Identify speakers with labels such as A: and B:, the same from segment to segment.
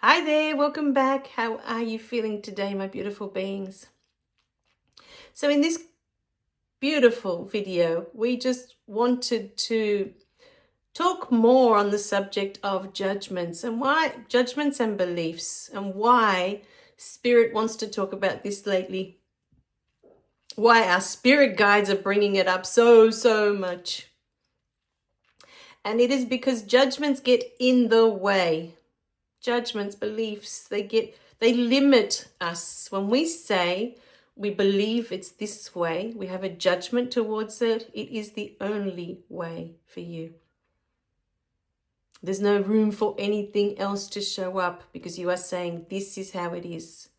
A: Hi there, welcome back. How are you feeling today, my beautiful beings? So in this beautiful video, we just wanted to talk more on the subject of judgments and beliefs and why Spirit wants to talk about this lately. Why our spirit guides are bringing it up so much. And it is because judgments get in the way. Judgments, beliefs, they limit us. When we say we believe it's this way, we have a judgment towards it, it is the only way for you. There's no room for anything else to show up because you are saying this is how it is.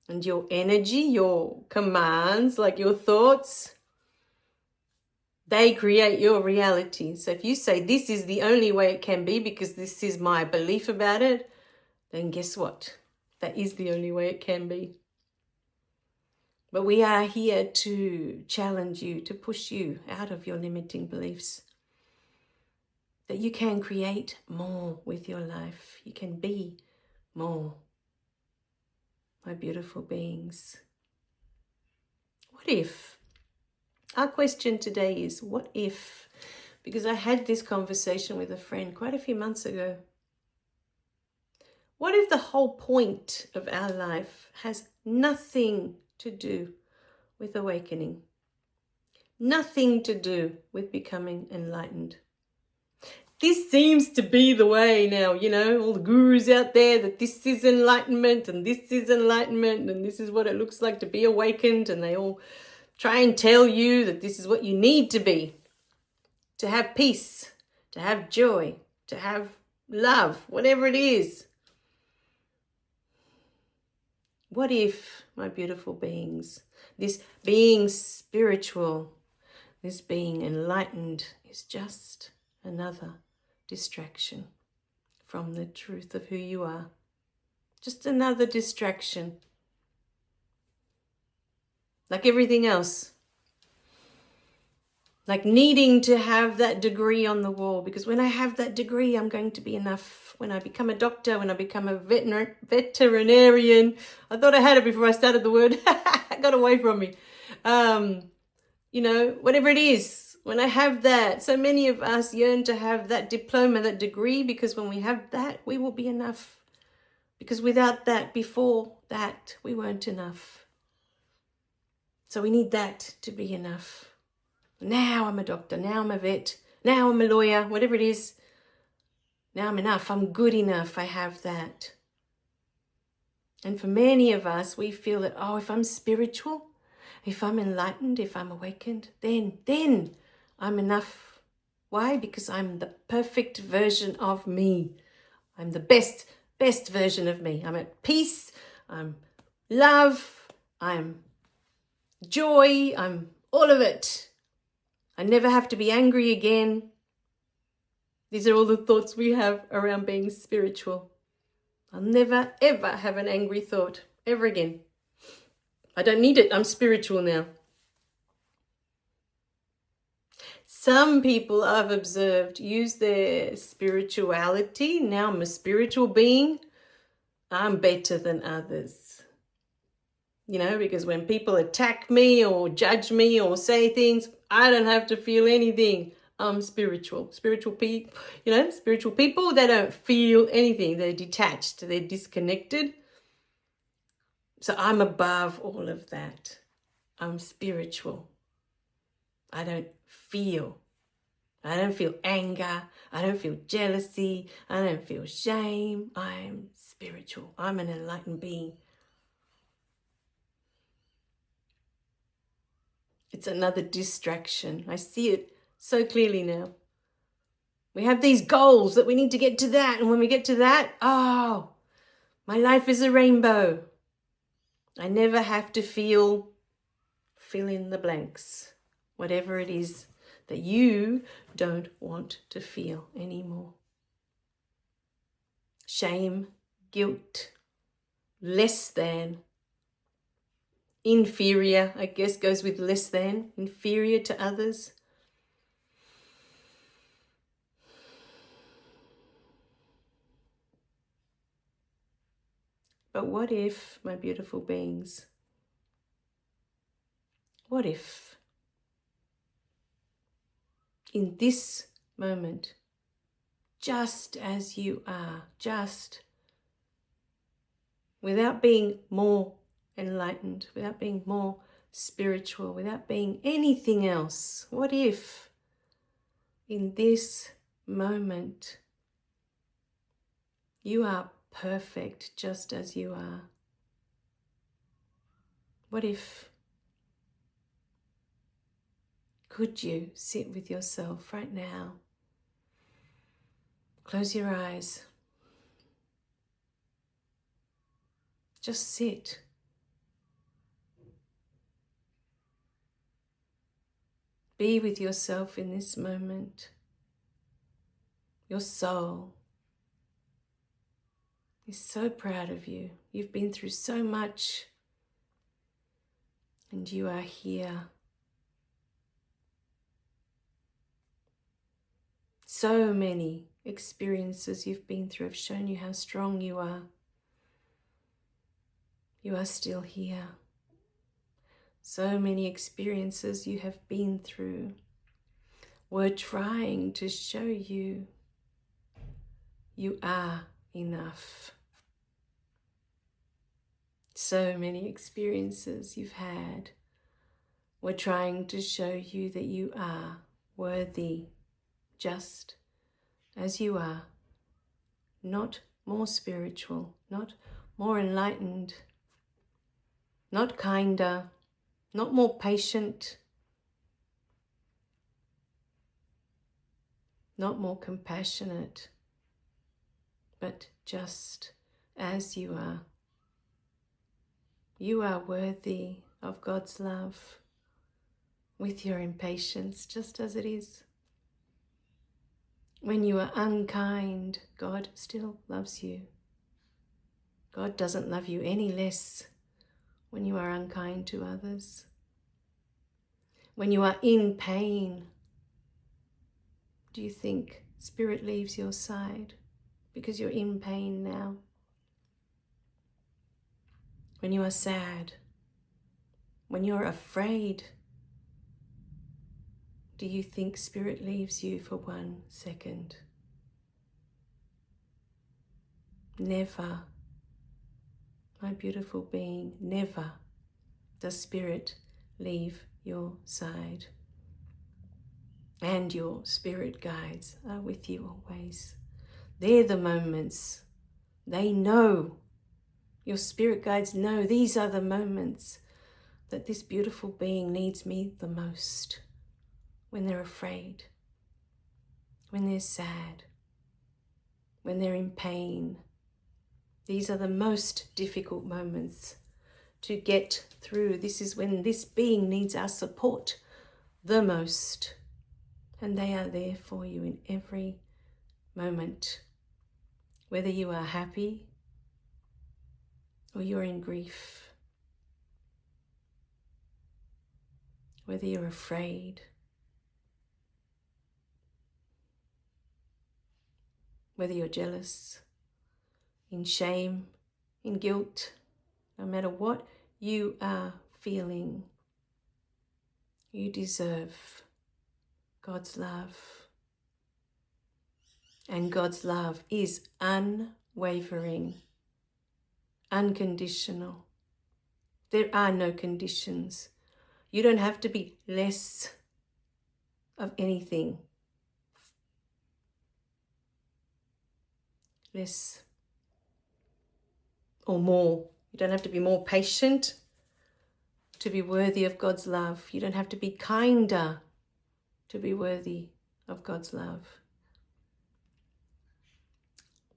A: And your energy, your commands, like your thoughts, they create your reality. So if you say this is the only way it can be because this is my belief about it, then guess what? That is the only way it can be. But we are here to challenge you, to push you out of your limiting beliefs. That you can create more with your life. You can be more. My beautiful beings. What if? Our question today is, what if? Because I had this conversation with a friend quite a few months ago. What if the whole point of our life has nothing to do with awakening? Nothing to do with becoming enlightened? This seems to be the way now, all the gurus out there that this is enlightenment and this is enlightenment and this is what it looks like to be awakened, and they all try and tell you that this is what you need to be, to have peace, to have joy, to have love, whatever it is. What if, my beautiful beings, this being spiritual, this being enlightened is just another distraction from the truth of who you are? Just another distraction. Like everything else. Like needing to have that degree on the wall, because when I have that degree, I'm going to be enough. When I become a doctor, when I become a veterinarian, I thought I had it before I started the word. It got away from me. Whatever it is, when I have that, so many of us yearn to have that diploma, that degree, because when we have that, we will be enough. Because without that, before that, we weren't enough. So we need that to be enough. Now I'm a doctor, now I'm a vet, now I'm a lawyer, whatever it is. Now I'm enough, I'm good enough, I have that. And for many of us, we feel that, if I'm spiritual, if I'm enlightened, if I'm awakened, then I'm enough. Why? Because I'm the perfect version of me. I'm the best version of me. I'm at peace, I'm love, I'm joy, I'm all of it. I never have to be angry again. These are all the thoughts we have around being spiritual. I'll never, ever have an angry thought, ever again. I don't need it. I'm spiritual now. Some people I've observed use their spirituality. Now I'm a spiritual being. I'm better than others. Because when people attack me or judge me or say things, I don't have to feel anything. I'm spiritual. Spiritual people, they don't feel anything. They're detached. They're disconnected. So I'm above all of that. I'm spiritual. I don't feel anger. I don't feel jealousy. I don't feel shame. I'm spiritual. I'm an enlightened being. It's another distraction. I see it so clearly now. We have these goals that we need to get to that. And when we get to that, my life is a rainbow. I never have to fill in the blanks. Whatever it is that you don't want to feel anymore. Shame, guilt, less than. Inferior, I guess, goes with less than, inferior to others. But what if, my beautiful beings, what if in this moment, just as you are, just without being more enlightened, without being more spiritual, without being anything else, what if in this moment you are perfect just as you are? What if? Could you sit with yourself right now? Close your eyes. Just sit. Be with yourself in this moment. Your soul is so proud of you. You've been through so much, and you are here. So many experiences you've been through have shown you how strong you are. You are still here. So many experiences you have been through were trying to show you you are enough. So many experiences you've had were trying to show you that you are worthy just as you are, not more spiritual, not more enlightened, not kinder, not more patient, not more compassionate, but just as you are. You are worthy of God's love with your impatience, just as it is. When you are unkind, God still loves you. God doesn't love you any less when you are unkind to others. When you are in pain, do you think Spirit leaves your side because you're in pain now? When you are sad, when you're afraid, do you think Spirit leaves you for 1 second? Never, my beautiful being, never does Spirit leave your side. And your spirit guides are with you always. They're the moments. They know. Your spirit guides know these are the moments that this beautiful being needs me the most. When they're afraid, when they're sad, when they're in pain. These are the most difficult moments to get through. This is when this being needs our support the most. And they are there for you in every moment. Whether you are happy or you're in grief. Whether you're afraid. Whether you're jealous, in shame, in guilt, no matter what you are feeling, you deserve God's love. And God's love is unwavering, unconditional. There are no conditions. You don't have to be less of anything. Less or more. You don't have to be more patient to be worthy of God's love. You don't have to be kinder to be worthy of God's love.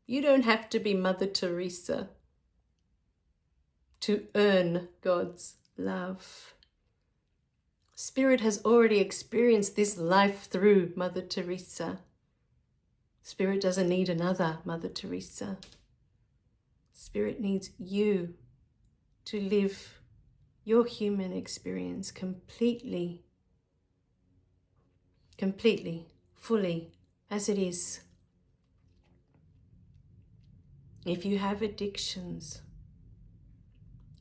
A: You don't have to be Mother Teresa to earn God's love. Spirit has already experienced this life through Mother Teresa. Spirit doesn't need another Mother Teresa. Spirit needs you to live your human experience completely, fully, as it is. If you have addictions,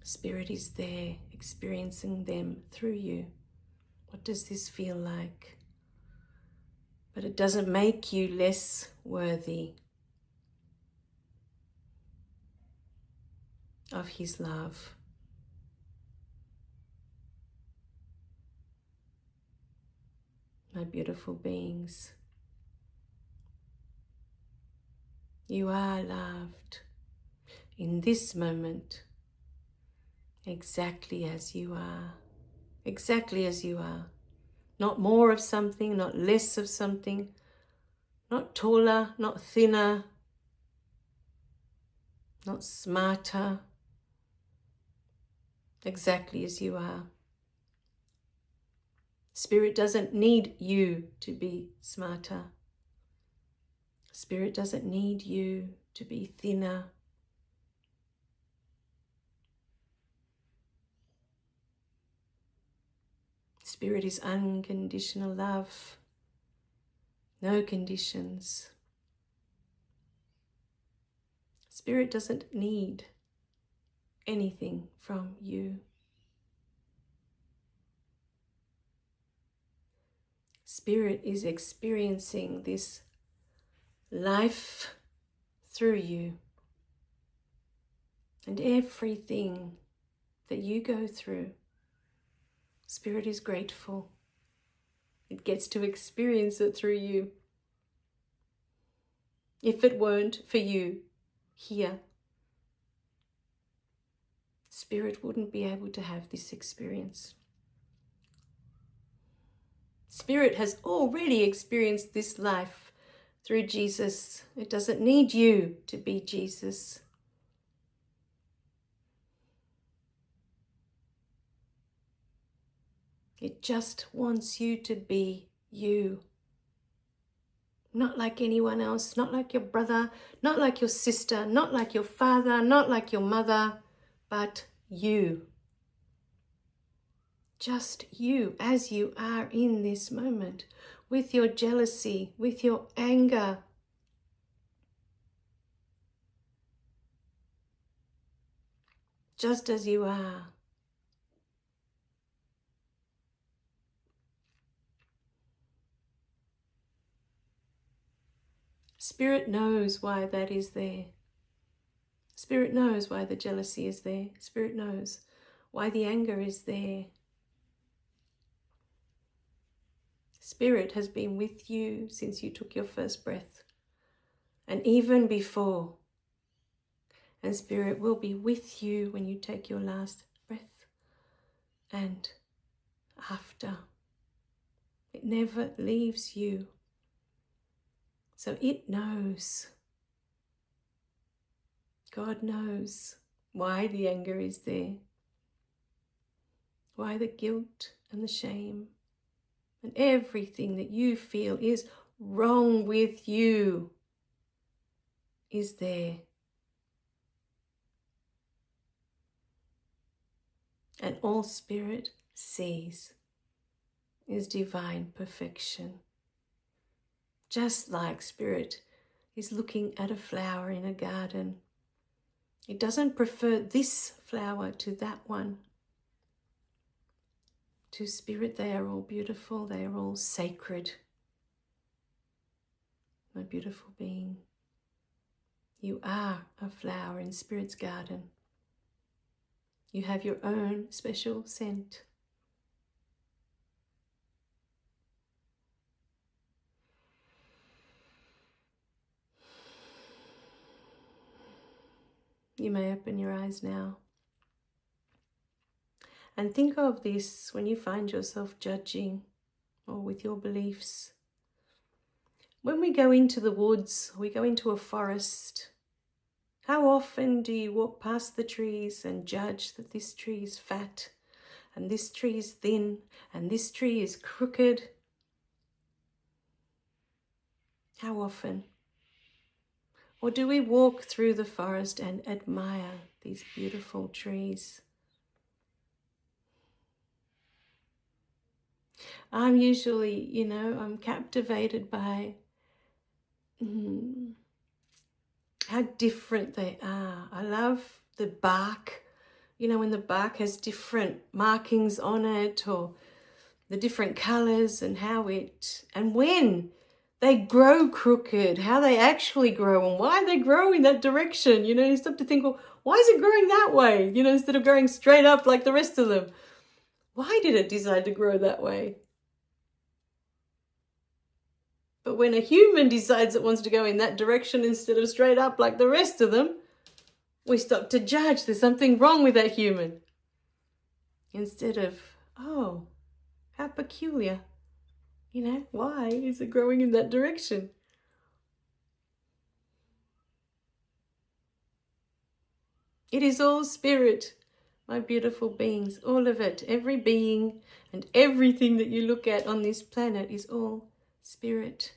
A: Spirit is there, experiencing them through you. What does this feel like? But it doesn't make you less worthy of His love. My beautiful beings, you are loved in this moment, exactly as you are. Exactly as you are. Not more of something, not less of something, not taller, not thinner, not smarter. Exactly as you are. Spirit doesn't need you to be smarter. Spirit doesn't need you to be thinner. Spirit is unconditional love. No conditions. Spirit doesn't need anything from you. Spirit is experiencing this life through you. And everything that you go through, Spirit is grateful. It gets to experience it through you. If it weren't for you here, Spirit wouldn't be able to have this experience. Spirit has already experienced this life through Jesus. It doesn't need you to be Jesus. It just wants you to be you. Not like anyone else, not like your brother, not like your sister, not like your father, not like your mother, but you. Just you as you are in this moment, with your jealousy, with your anger. Just as you are. Spirit knows why that is there. Spirit knows why the jealousy is there. Spirit knows why the anger is there. Spirit has been with you since you took your first breath, and even before. And Spirit will be with you when you take your last breath and after. It never leaves you. So it knows. God knows why the anger is there, why the guilt and the shame and everything that you feel is wrong with you is there. And all Spirit sees is divine perfection. Just like Spirit is looking at a flower in a garden. It doesn't prefer this flower to that one. To Spirit, they are all beautiful, they are all sacred. My beautiful being, you are a flower in Spirit's garden. You have your own special scent. You may open your eyes now. And think of this when you find yourself judging or with your beliefs. When we go into the woods, we go into a forest, how often do you walk past the trees and judge that this tree is fat and this tree is thin and this tree is crooked? How often? Or do we walk through the forest and admire these beautiful trees? I'm usually, I'm captivated by how different they are. I love the bark You know, when the bark has different markings on it, or the different colors, and when they grow crooked, how they actually grow and why they grow in that direction. You know, you stop to think, well, why is it growing that way? You know, instead of growing straight up like the rest of them. Why did it decide to grow that way? But when a human decides it wants to go in that direction instead of straight up like the rest of them, we stop to judge. There's something wrong with that human. Instead of, oh, how peculiar. You know, why is it growing in that direction? It is all spirit, my beautiful beings, all of it. Every being and everything that you look at on this planet is all spirit.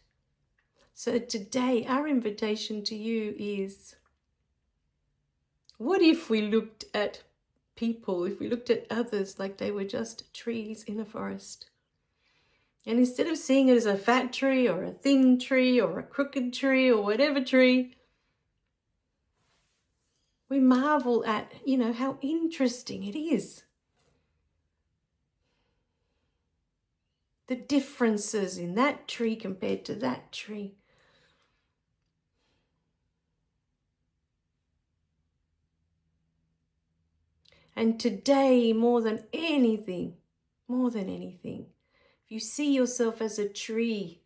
A: So today, our invitation to you is, what if we looked at people, if we looked at others like they were just trees in a forest? And instead of seeing it as a fat tree or a thin tree or a crooked tree or whatever tree, we marvel at, you know, how interesting it is. The differences in that tree compared to that tree. And today, more than anything, if you see yourself as a tree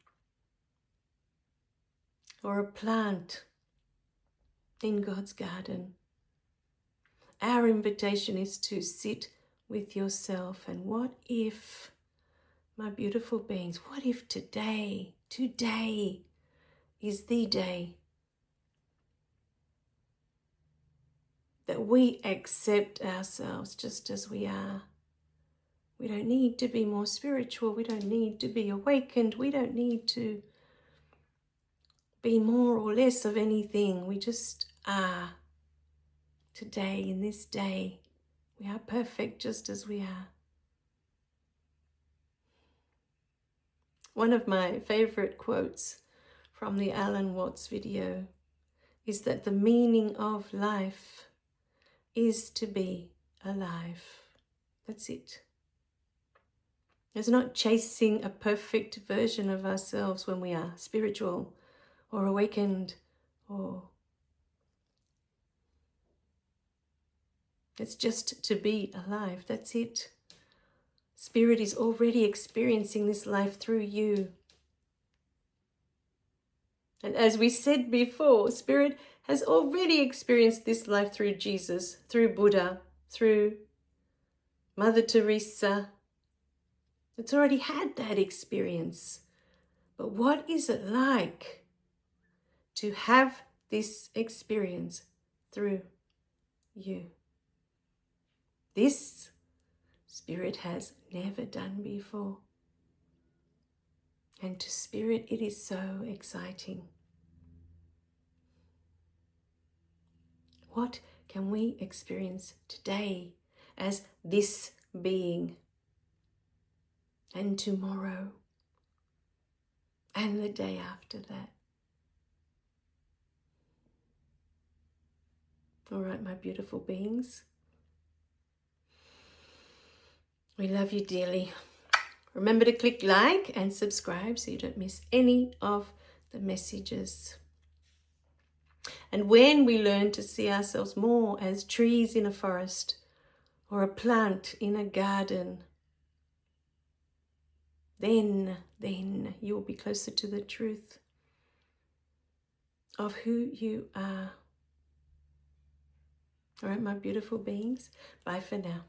A: or a plant in God's garden, our invitation is to sit with yourself. And what if, my beautiful beings, what if today is the day that we accept ourselves just as we are? We don't need to be more spiritual. We don't need to be awakened. We don't need to be more or less of anything. We just are. Today, in this day, we are perfect just as we are. One of my favorite quotes from the Alan Watts video is that the meaning of life is to be alive. That's it. It's not chasing a perfect version of ourselves when we are spiritual or awakened, or it's just to be alive. That's it. Spirit is already experiencing this life through you. And as we said before, Spirit has already experienced this life through Jesus, through Buddha, through Mother Teresa. It's already had that experience. But what is it like to have this experience through you? This Spirit has never done before. And to Spirit, it is so exciting. What can we experience today as this being, and tomorrow, and the day after that? All right, my beautiful beings. We love you dearly. Remember to click like and subscribe so you don't miss any of the messages. And when we learn to see ourselves more as trees in a forest or a plant in a garden, then you will be closer to the truth of who you are. All right, my beautiful beings, bye for now.